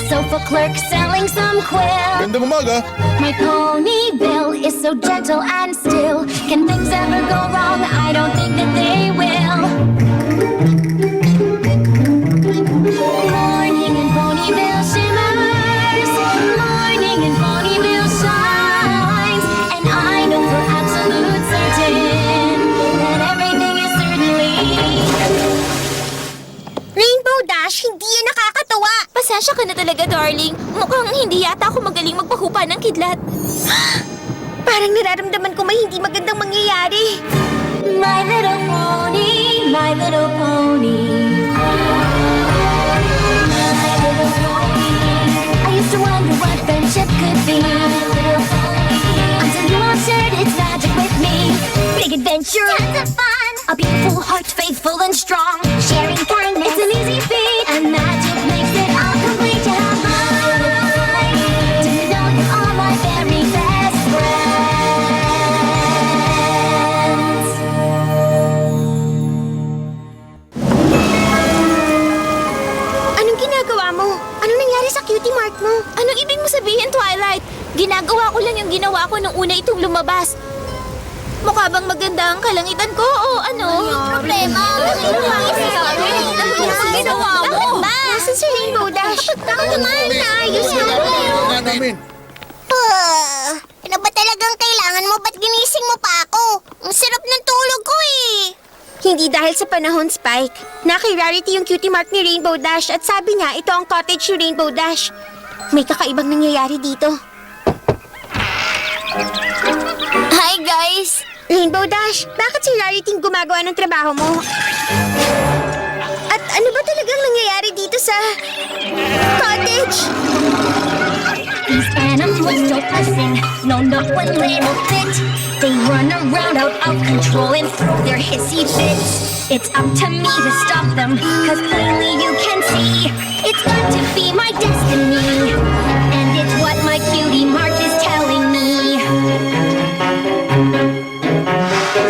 sofa clerk selling some quill. Gandang umaga. My pony Bill is so gentle and still. Can things ever go wrong? I don't think that they will. Morning in Ponyville shimmers. Morning in Ponyville shines. And I know for absolute certain that everything is certainly... Rainbow Dash, hindi yan nakakatawa! Pasensya ka na talaga, darling. Mukhang hindi yata ako magaling magpahupa ng kidlat. Parang nararamdaman ko may hindi magandang mangyayari. My little pony, my little pony. My little pony. I used to wonder what friendship could be. Until you all shared its magic with me. Big adventure, tons of fun. A beautiful heart, faithful and strong. Sharing kindness, it's an easy feat. And magic makes it all complete. To have my little pony. To know you are my very best friends. Anong ginagawa mo? Anong nangyari sa cutie mark mo? Anong ibig mo sabihin, Twilight? Ginagawa ko lang yung ginawa ko nung una itong lumabas. Mukha bang maganda ang kalangitan ko o ano? Yung problema. Anong ginawa mo? Nasaan si Rainbow Dash? Baka naman naayos na mo. Nga namin. Ano ba talagang kailangan mo? Ba't ginising mo pa ako? Ang sarap ng tulog ko eh. Hindi dahil sa panahon, Spike. Kay Rarity yung cutie mark ni Rainbow Dash at sabi niya ito ang cottage ni Rainbow Dash. May kakaibang nangyayari dito. Hi, guys! Rainbow Dash, bakit si Rarity yung gumagawa ng trabaho mo? At ano ba talagang nangyayari dito sa cottage? These animals don't listen, no, not one little bit. They run around out of control and throw their hissy fits. It's up to me to stop them, cause plainly you can see it's got to be my destiny. And it's what my cutie mark is telling me.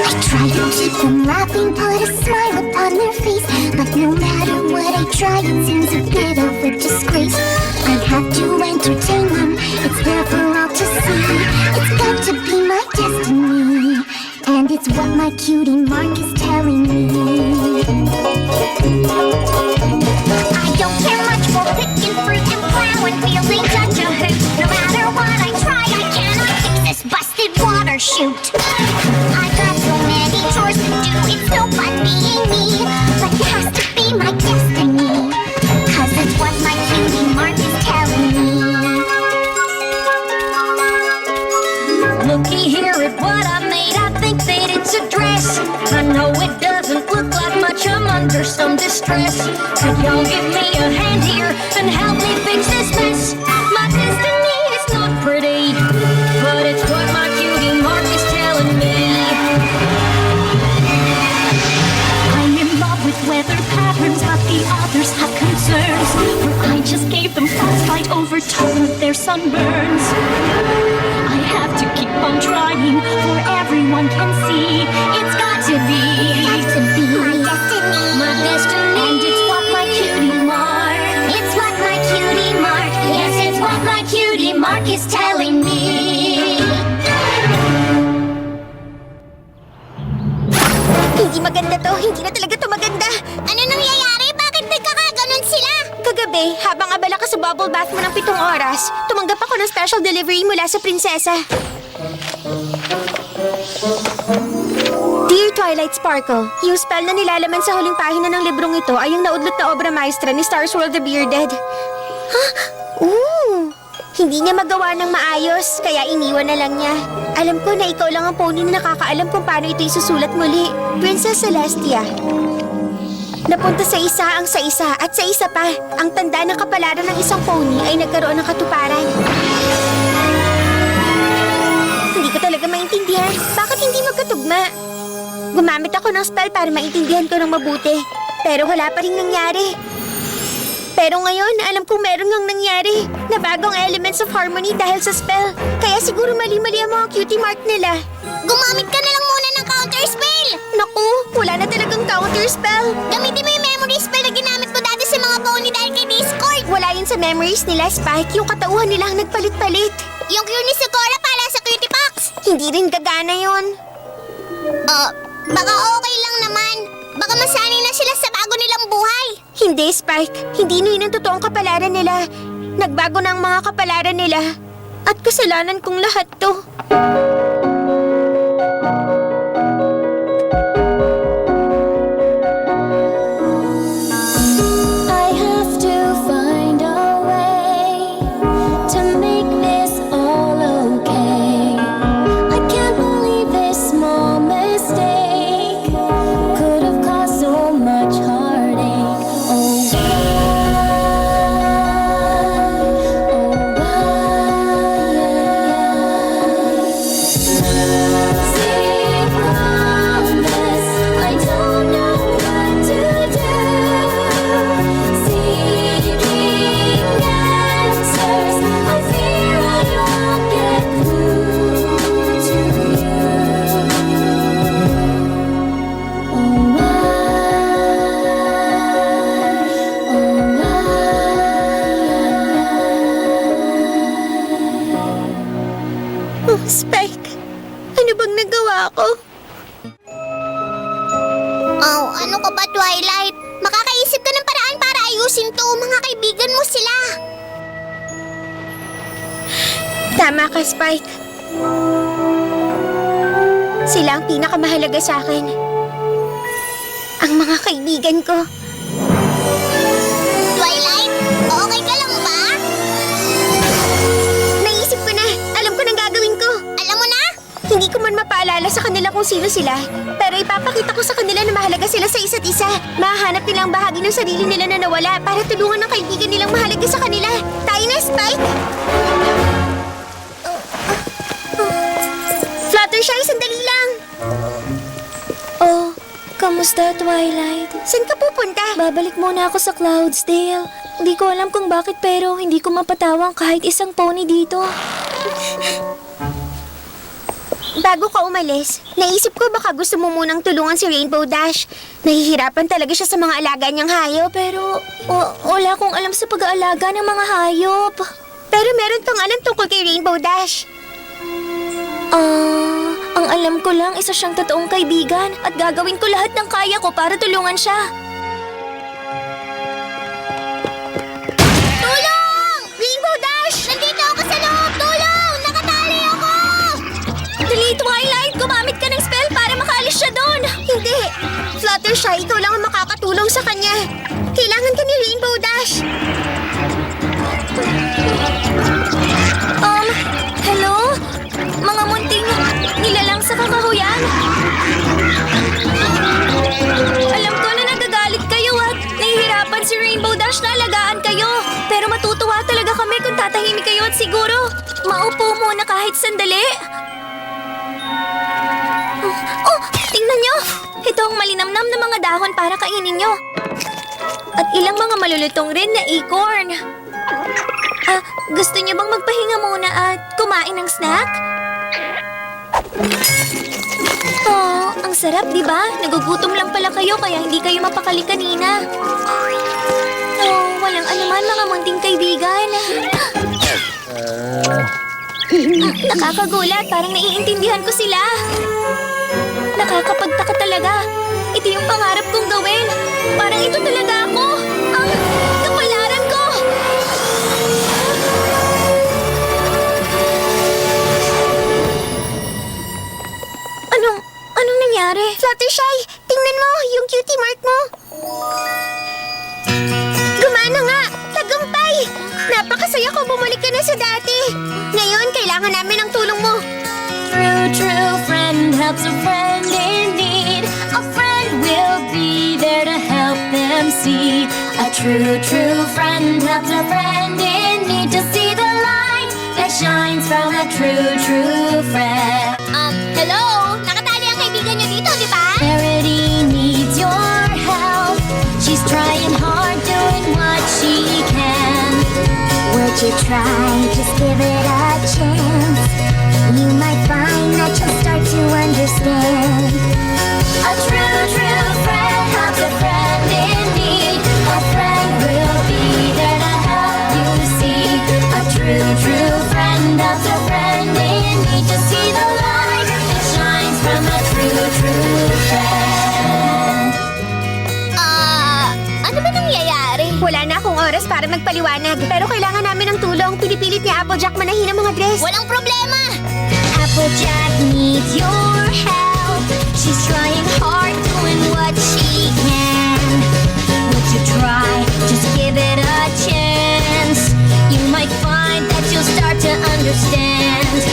I try to keep them laughing, put a smile upon their face. But no matter what I try, it seems a bit of a disgrace. I have to entertain them, it's there for all to see. It's got to be my destiny. And it's what my cutie mark is telling me. I don't care much for picking fruit and plowing fields ain't such a hoot. No matter what I try, I cannot fix this busted water chute. I've got so many chores to do, it's no fun being me. But it has to be my destiny, cause it's what my cutie mark is telling me. Looky here at what I made, I think that it's a dress. I know it doesn't look like much, I'm under some distress. Could y'all give me a hand here and help me fix this mess? My destiny is not pretty, but it's what my cutie mark is telling me. I'm in love with weather patterns, but the others have concerns. For I just gave them frostbite over top of their sunburns. I have to keep on trying, for everyone can see it's got to be my destiny, my destiny. And it's what my cutie mark. It's what my cutie mark. Yes, it's what my cutie mark is telling me. Hindi maganda to, hindi na talaga to maganda. Ano nangyayari? Bakit nagkakaganon sila? Kagabi, habang abala ka sa bubble bath mo ng 7 oras, tumanggap ako ng special delivery mula sa prinsesa. Dear Twilight Sparkle, yung spell na nilalaman sa huling pahina ng librong ito ay yung naudlot na obra maestra ni Star Swirl the Bearded. Ooh! Hindi niya magawa ng maayos, kaya iniwan na lang niya. Alam ko na ikaw lang ang pony na nakakaalam kung paano ito isusulat muli. Princess Celestia. Napunta sa isa ang sa isa at sa isa pa, ang tanda ng kapalaran ng isang pony ay nagkaroon ng katuparan. Hindi ko talaga maintindihan. Bakit hindi magkatugma? Gumamit ako ng spell para maintindihan ko ng mabuti. Pero wala pa rin nangyari. Pero ngayon, alam kong meron ngang nangyari. Nabagong elements of harmony dahil sa spell. Kaya siguro mali-mali ang mga cutie mark nila. Gumamit ka na lang muna ng counter spell! Naku, wala na talagang counter spell. Gamitin mo yung memory spell na ginamit ko dati sa mga pony dahil kay Discord. nawawala yun sa memories nila, Spike. Yung katauhan nila ang nagpalit-palit. Yung cure ni Sakura para sa Cutie Box. Hindi rin gagana yun. Baka okay lang naman. Baka masanay na sila sa bago nilang buhay. Hindi, Spike. Hindi na yun ang totoong kapalaran nila. Nagbago na ang mga kapalaran nila. At kasalanan kong lahat to. I have to find a way to make this all okay. I can't believe this small mistake could have caused so much heartache. Oh, See, promise I don't know what to do. Seeking answers, I fear I won't get through to you. Oh, Oh, Spike. Ano bang nagawa ko? Oh, ano ka ba, Twilight? Makakaisip ka ng paraan para ayusin to. Mga kaibigan mo sila. Tama ka, Spike. Sila ang pinakamahalaga sa akin. Ang mga kaibigan ko. Twilight, okay ka lang ba? Naisip ko na. Alam ko nang gagawin ko. Alam mo na? Hindi ko man mapaalala sa kanila kung sino sila. Pero ipapakita ko sa kanila na mahalaga sila sa isa't isa. Mahanap nila ang bahagi ng sarili nila na nawala para tulungan ng kaibigan nilang mahalaga sa kanila. Tayo na, Spike! Fluttershy, sandali lang! Oh, kamusta, Twilight? Saan ka pupunta? Babalik muna ako sa Cloudsdale. Hindi ko alam kung bakit pero hindi ko mapatawang kahit isang pony dito. Bago ka umalis, naisip ko baka gusto mo munang tulungan si Rainbow Dash. Nahihirapan talaga siya sa mga alaga niyang hayop. Pero wala akong alam sa pag-aalaga ng mga hayop. Pero meron kang alam tungkol kay Rainbow Dash. Ang alam ko lang isa siyang totoong kaibigan at gagawin ko lahat ng kaya ko para tulungan siya. Tulong! Rainbow Dash! Nandito ako sa loob! Tulong! Nakatali ako! Dali, Twilight! Gumamit ka ng spell para makaalis siya doon! Hindi! Fluttershy, ikaw lang ang makakatulong sa kanya. Kailangan ka ni Rainbow Dash. Hello? Mga munting nilalang sa kakahuyan? Alam ko na nagagalit kayo at nahihirapan si Rainbow Dash na alagaan kayo. Pero matutuwa talaga kami kung tatahimik kayo at siguro maupo muna kahit sandali. Oh, tingnan nyo! Ito ang malinamnam na mga dahon para kainin nyo. At ilang mga malulutong rin na acorn. Gusto niyo bang magpahinga muna at kumain ng snack? Oh, ang sarap, di ba? Nagugutom lang pala kayo kaya hindi kayo mapakali kanina. Oh, walang anuman mga munting kaibigan. Nakakagulat, parang naiintindihan ko sila. Nakakapagtaka talaga. Ito yung pangarap kong gawin. Parang ito talaga ako. Ang kapalaran ko. Anong nangyari? Fluttershy, tingnan mo yung cutie mark mo. Gumana nga! Tagumpay! Napakasaya ko bumalik ka na sa dati. Ngayon, kailangan namin ng tulong mo. True friend helps a friend in need. A friend will be there to help them see. A true friend helps a friend in need to see the light that shines from a true friend. Hello? Nakatali ang kaibigan niyo dito, di ba? Charity needs your help. She's trying hard, doing what she can. Would you try? Just give it a chance. You might find that you'll start to understand. A true friend helps a friend in need. A friend will be there to help need to see the light that shines from a true, true friend. Ano ba nangyayari? Wala na akong oras para magpaliwanag. Pero kailangan namin ng tulong. Pinipilit ni Applejack manahin ang mga dress. Walang problema! Applejack needs your help. She's trying hard, doing what she can. Would you try? Just give it a chance. You might find that you'll start to understand.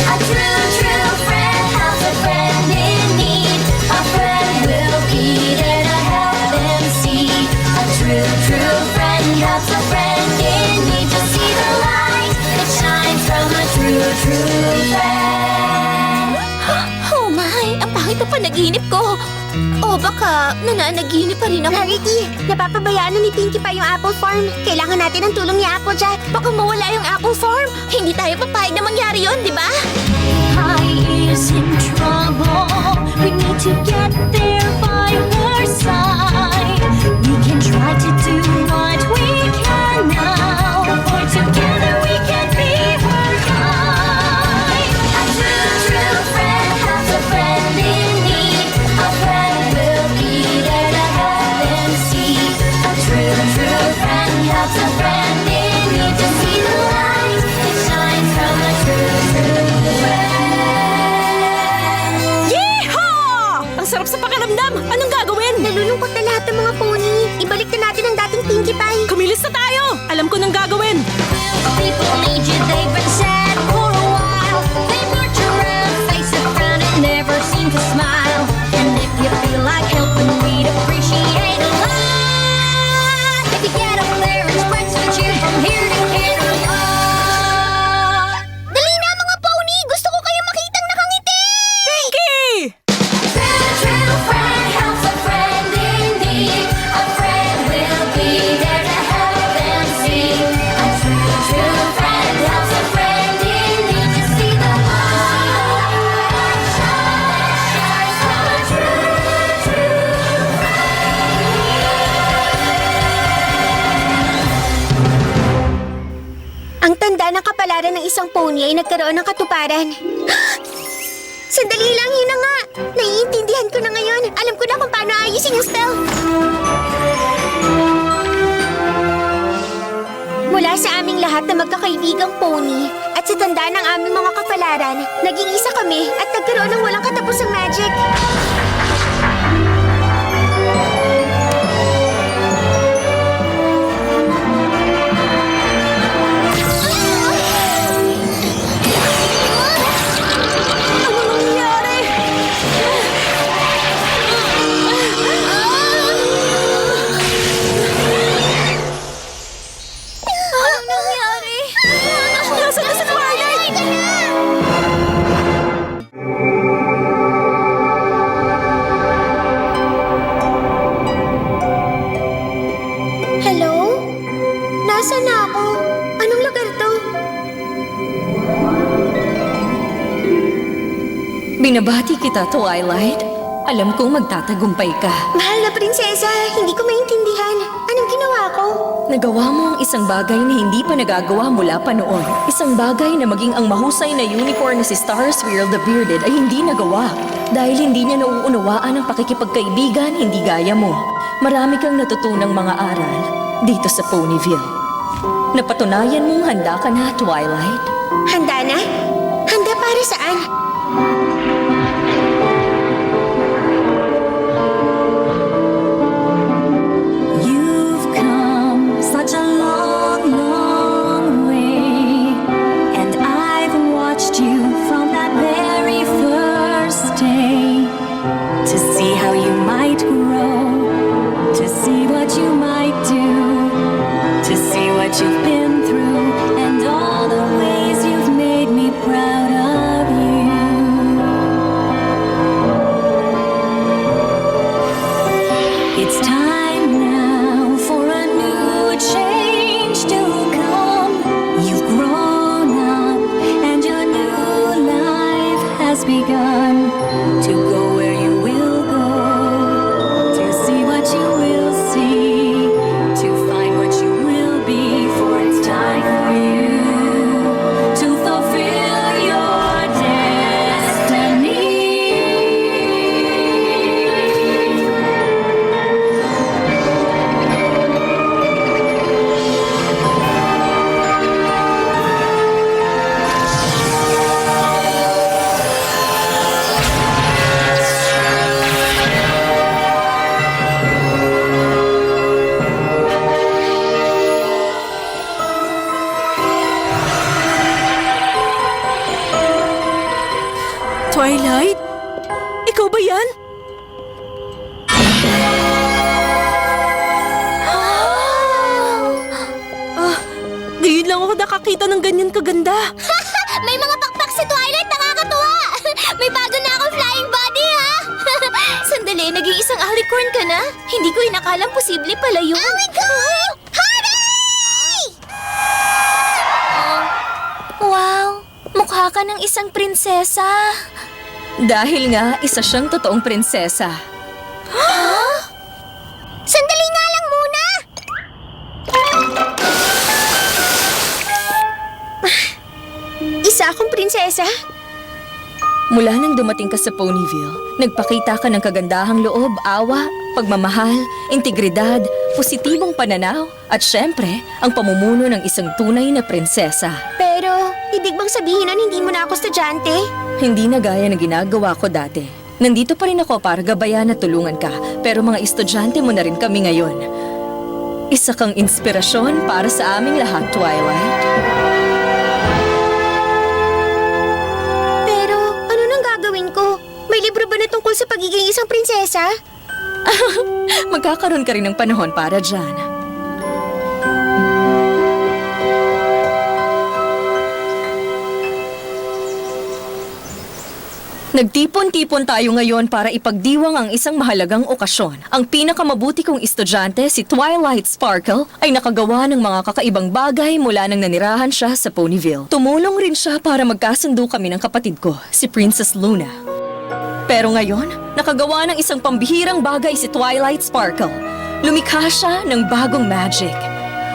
A true, true friend helps a friend in need. A friend will be there to help them see. A true, true friend helps a friend in need to see the light that shines from a true, true friend. Oh my! Ang pangit ng panaginip ko! O baka nananaginip pa rin ako. Rarity, napapabayaan na ni Pinkie Pie yung Apple Farm. Kailangan natin ng tulong ni Applejack. Baka mawala yung apple farm. Hindi tayo papayag na mangyari yun, di ba? Pie is in trouble. We need to get there by her side. We can try to do what we can now. For together we can be her guide. A true, true friend helps a friend in need. A friend will be there to help them see. A true, true friend helps a friend in need to see the light that shines from a true, true friend. Yeehaw! Ang sarap sa pakiramdam! Anong gagawin? Nalulungkot na lahat ng mga pony. Ibalik na natin ang dating Pinkie Pie. Kumilis na tayo! Alam ko nang gagawin! People need you, they've been sad for a while. They march around, face a frown and never seem to smile. And if you feel like helping, we'd appreciate a lot. If you get up there and spread some cheer from here to Canada. Dali na mga pony! Gusto ko kayo makitang nakangiti! Pinkie! True, true friend helps a friend in need. A friend will be there to help them see. A true, true friend helps a friend in need to see the light that shines from a true, true Ang tanda ng kapalaran ng isang pony ay nagkaroon ng katuparan. Sandali lang, yun na nga. Naiintindihan ko na ngayon. Alam ko na kung paano ayusin yung spell. Mula sa aming lahat na magkakaibigang pony at sa tanda ng aming mga kapalaran, naging isa kami at nagkaroon ng walang katapusang magic. Anong nangyari? Nasaan na si Twilight? Hello? Nasaan na ako? Anong lugar to? Binabati kita, Twilight. Alam kong magtatagumpay ka. Mahal na prinsesa, hindi ko maintindihan. Anong ginawa ko? Nagawa mo ang isang bagay na hindi pa nagagawa mula pa noon. Isang bagay na maging ang mahusay na unicorn na si Starswirl the Bearded ay hindi nagawa. Dahil hindi niya nauunawaan ang pakikipagkaibigan, hindi gaya mo. Marami kang natutunang mga aral dito sa Ponyville. Napatunayan mong handa ka na, Twilight. Handa na? Handa para saan? You've come such a long, long way, and I've watched you from that very first day to see how you might grow, to see what you might do, to see what you've been through, and all the ways you've made me proud of you. It's time now for a new change to come. You've grown up and your new life has begun. To go where you will go, to see what you will see, to find what you will be. For it's time for you to fulfill your Twilight? Ikaw ba yan? Ngayon lang ako nakakita ng ganyan kaganda. May mga pakpak si Twilight, nakakatuwa! May bago na akong flying body, ha? Sandali, naging isang alicorn ka na? Hindi ko inakalang posible pala yun. Oh my God! Hurray! Wow, mukha ka ng isang prinsesa. Dahil nga, isa siyang totoong prinsesa. Sandali nga lang muna! Isa akong prinsesa? Mula nang dumating ka sa Ponyville, nagpakita ka ng kagandahang loob, awa, pagmamahal, integridad, positibong pananaw, at syempre, ang pamumuno ng isang tunay na prinsesa. Pero, ibig bang sabihin nun hindi mo na ako estudyante? Hindi na gaya ng ginagawa ko dati. Nandito pa rin ako para gabayan at tulungan ka, pero mga estudyante mo na rin kami ngayon. Isa kang inspirasyon para sa aming lahat, Twilight. Pero, ano nang gagawin ko? May libro ba na tungkol sa pagiging isang prinsesa? Magkakaroon ka rin ng panahon para dyan. Nagtipon-tipon tayo ngayon para ipagdiwang ang isang mahalagang okasyon. Ang pinakamabuti kong estudyante, si Twilight Sparkle, ay nakagawa ng mga kakaibang bagay mula nang nanirahan siya sa Ponyville. Tumulong rin siya para magkasundo kami ng kapatid ko, si Princess Luna. Pero ngayon, nakagawa ng isang pambihirang bagay si Twilight Sparkle. Lumikha siya ng bagong magic.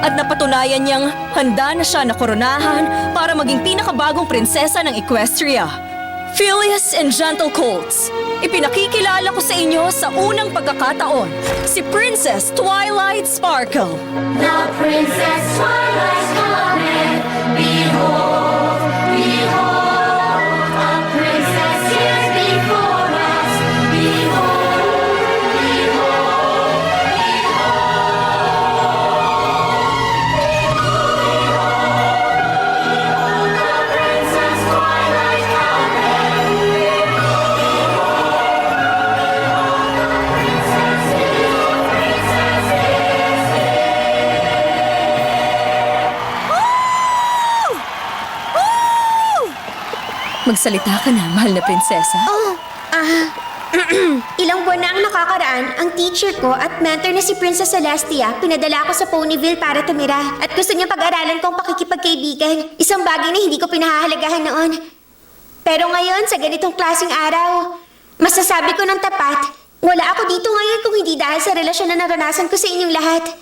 At napatunayan niyang handa na siya na koronahan para maging pinakabagong prinsesa ng Equestria. Phileas and Gentle Colts, ipinakikilala ko sa inyo sa unang pagkakataon, si Princess Twilight Sparkle. The Princess Twilight's coming. Behold, behold, a princess is before us. Behold, behold, behold, the Princess Twilight coming. Magsalita ka na, mahal na prinsesa. Ilang buwan na ang nakakaraan, ang teacher ko at mentor na si Princess Celestia pinadala ako sa Ponyville para tumira at gusto niya pag-aralan kong pakikipagkaibigan. Isang bagay na hindi ko pinahahalagahan noon. Pero ngayon, sa ganitong klaseng araw, masasabi ko ng tapat, wala ako dito ngayon kung hindi dahil sa relasyon na naranasan ko sa inyong lahat.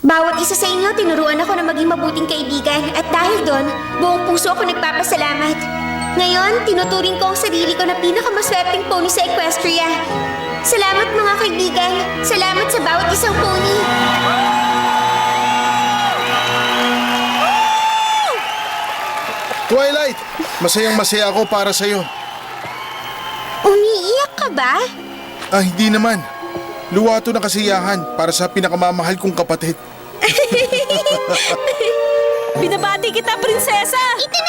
Bawat isa sa inyo, tinuruan ako na maging mabuting kaibigan at dahil doon, buong puso ako nagpapasalamat. Ngayon, tinuturing ko ang sarili ko na pinakamaswerteng pony sa Equestria. Salamat mga kaibigan. Salamat sa bawat isang pony. Twilight! Masayang-masaya ako para sa'yo. Umiiyak ka ba? Ah, hindi naman. Luwato ng kasiyahan para sa pinakamamahal kong kapatid. Binabati kita, prinsesa! Itin